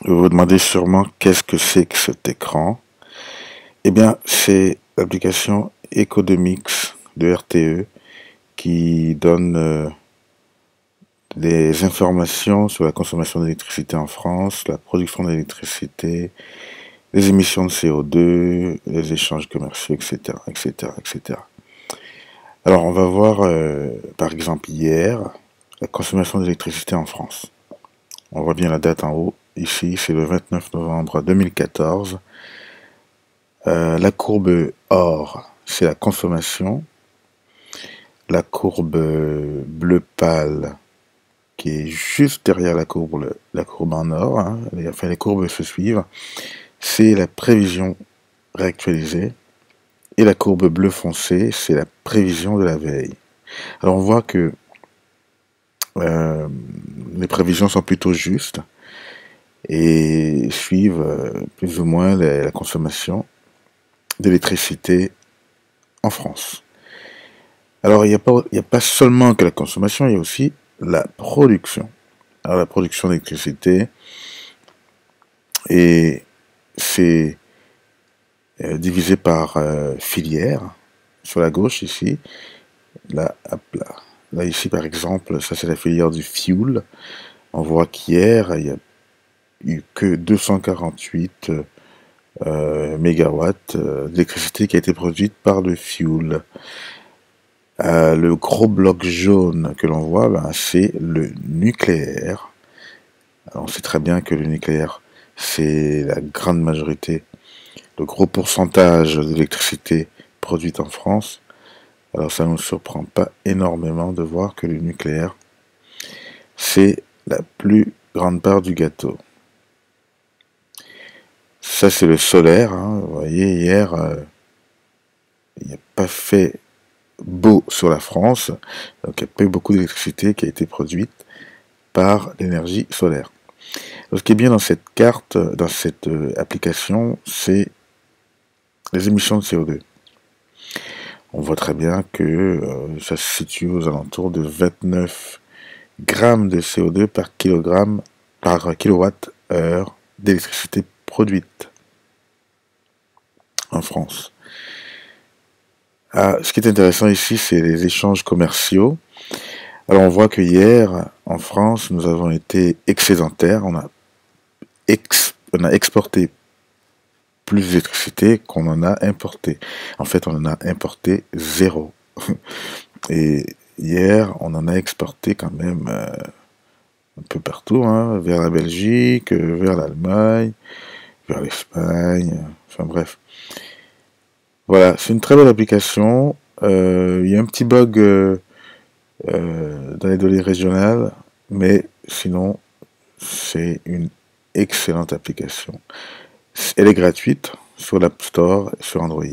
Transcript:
Vous vous demandez sûrement qu'est-ce que c'est que cet écran. Eh bien, c'est l'application Ecodemix de RTE qui donne des informations sur la consommation d'électricité en France, la production d'électricité, les émissions de CO2, les échanges commerciaux, etc., etc., etc. Alors, on va voir, par exemple, hier, la consommation d'électricité en France. On voit bien la date en haut. Ici, c'est le 29 novembre 2014. La courbe or, c'est la consommation. La courbe bleu pâle, qui est juste derrière la courbe en or, hein, enfin les courbes se suivent, c'est la prévision réactualisée. Et la courbe bleu foncé, c'est la prévision de la veille. Alors on voit que euh, les prévisions sont plutôt justes et suivent plus ou moins la consommation d'électricité en France. Alors il n'y a pas seulement que la consommation, il y a aussi la production. Alors la production d'électricité, et c'est divisé par filière. Sur la gauche ici, là, hop là. Là ici par exemple, ça c'est la filière du fuel. On voit qu'hier il n'y a eu que 248 mégawatts d'électricité qui a été produite par le fuel. Le gros bloc jaune que l'on voit, ben, c'est le nucléaire. Alors, on sait très bien que le nucléaire, c'est la grande majorité, le gros pourcentage d'électricité produite en France. Alors ça ne nous surprend pas énormément de voir que le nucléaire, c'est la plus grande part du gâteau. Ça c'est le solaire, hein. Vous voyez, hier, il n'y a pas fait beau sur la France, donc il n'y a pas eu beaucoup d'électricité qui a été produite par l'énergie solaire. Alors, ce qui est bien dans cette carte, dans cette application, c'est les émissions de CO2. On voit très bien que ça se situe aux alentours de 29 grammes de CO2 par kilogramme par kilowatt-heure d'électricité produite en France. Ah, ce qui est intéressant ici, c'est les échanges commerciaux. Alors on voit que hier, en France, nous avons été excédentaires. On a exporté plus d'électricité qu'on en a importé. En fait, on en a importé zéro. Et hier, on en a exporté quand même un peu partout, hein, vers la Belgique, vers l'Allemagne, vers l'Espagne, enfin bref. Voilà, c'est une très belle application. Il y a un petit bug dans les données régionales, mais sinon, c'est une excellente application. Elle est gratuite sur l'App Store et sur Android.